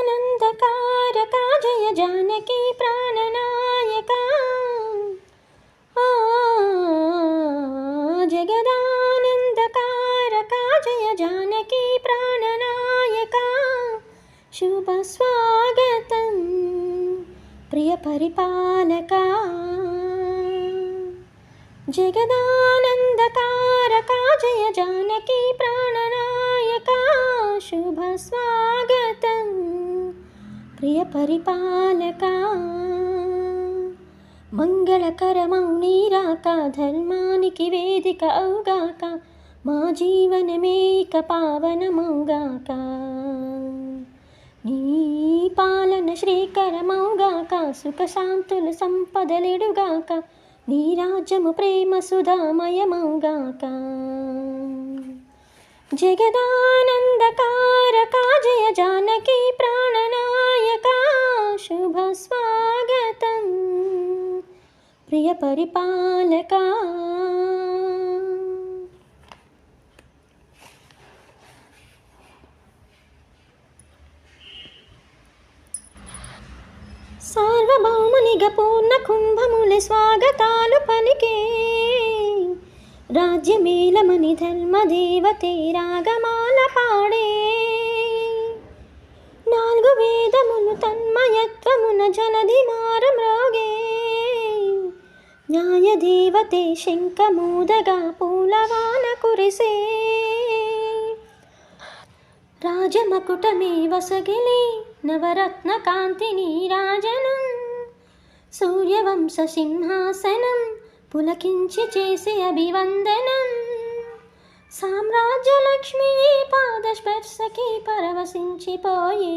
జగదానందకారకా జయ జానకి ప్రాణనాయకా జగదానందకారకా జయ జానకి ప్రాణనాయకా శుభ స్వాగతం ప్రియ పరిపాలకా జగదానందకారకా జయ జానకి ప్రాణనాయకా శుభ స్వాగతం ప్రియ పరిపాలకా మంగళకరమౌ నీరాక ధర్మానికి వేదిక అవుగాక మా జీవనమేక పావనమౌగాక నీ పాలన శ్రీకరమౌగాక సుఖశాంతులు సంపదలిడుగాక నీ రాజ్యము ప్రేమ సుధామయమౌగాక జగదానందకారకా జయ జానకి ప్రాణనాయకా శుభ స్వాగతం ప్రియ పరిపాలకా సార్వభౌమునిగా పూర్ణ కుంభముల స్వాగతాలు పలికే రాజ్యమేలమని ధర్మదేవతే రాగమాల పాడే నాలుగు వేదములు తన్మయత్వమున జలధి మారమ్రోగే న్యాయదేవతే శంఖమూదగా పూలవాన కురిసే రాజమకుటమే వసగిలి నవరత్న కాంతి నీరాజనం సూర్యవంశ సింహాసనం పులకించి చేసే అభివందనం సామ్రాజ్యలక్ష్మి పాదస్పర్శకి పరవశించిపోయే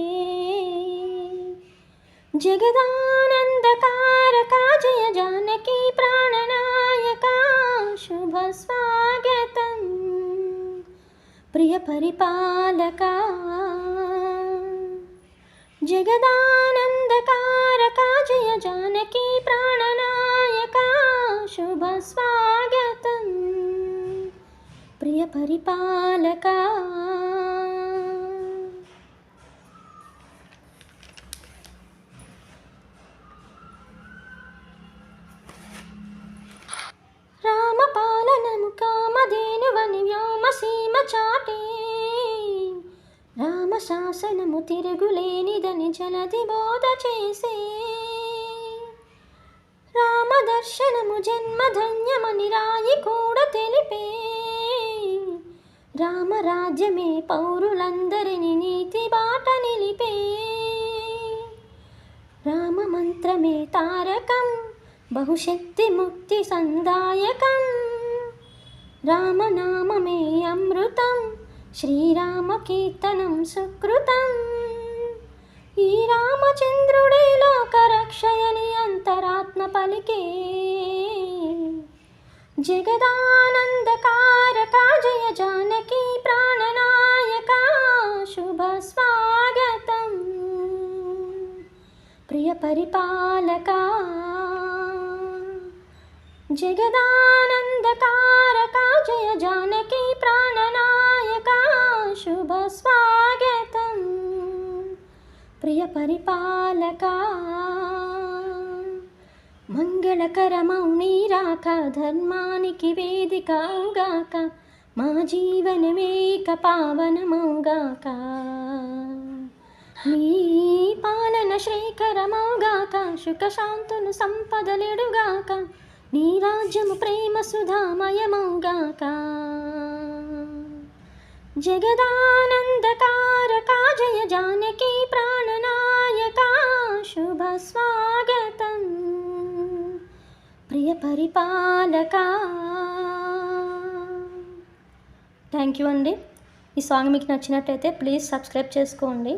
జగదానందకారకా జయ జానకి ప్రాణనాయకా శుభ స్వాగతం ప్రియ పరిపాలకా జగదానందకారకా జయ జానకి ప్రాణనాయకా శుభ స్వాగతం ప్రియ పరిపాలకా రామపాలనము కామధేనువని వ్యోమసీమ చాటే రామశాసనము తిరుగులేనిదని జలధి బోధ చేసే రామదర్శనము జన్మధన్యమని రాయి కూడా తెలిపే రామరాజ్యమే పౌరులందరినీ నీతి బాట నిలిపే రామమంత్రమే తారకం బహుశక్తి ముక్తి సందాయకం రామనామమే అమృతం శ్రీరామ కీర్తనం సుకృతం ఈ రామచంద్రుడే లోకరక్షయని అంతరాత్మ పలికే జగదానందకారకా జయ జానకి ప్రాణనాయకా శుభ స్వాగతం ప్రియ పరిపాలకా జగదానందకారకా జయ జానకి ప్రాణనాయకా శుభ స్వాగతం ప్రియ పరిపాలకా మంగళకరమౌ నీరాక ధర్మానికి వేదిక అవుగాక మా జీవనమేక పావనమౌగాక నీ పాలన శ్రీకరమౌగాక సుఖశాంతులు సంపదలిడుగాక నీ రాజ్యము ప్రేమ సుధామయమౌగాక జగదానందకారకా జయ జానకి ప్రాణనాయకా శుభ స్వాగతం ప్రియ పరిపాలకా. థ్యాంక్ యూ అండి. ఈ సాంగ్ మీకు నచ్చినట్టయితే ప్లీజ్ సబ్స్క్రైబ్ చేసుకోండి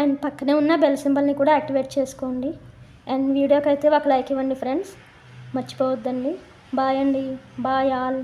అండ్ పక్కనే ఉన్న బెల్ సింబల్ని కూడా యాక్టివేట్ చేసుకోండి అండ్ వీడియోకి అయితే ఒక లైక్ ఇవ్వండి ఫ్రెండ్స్, మర్చిపోవద్దండి. బాయ్ అండి, బాయ్ ఆల్.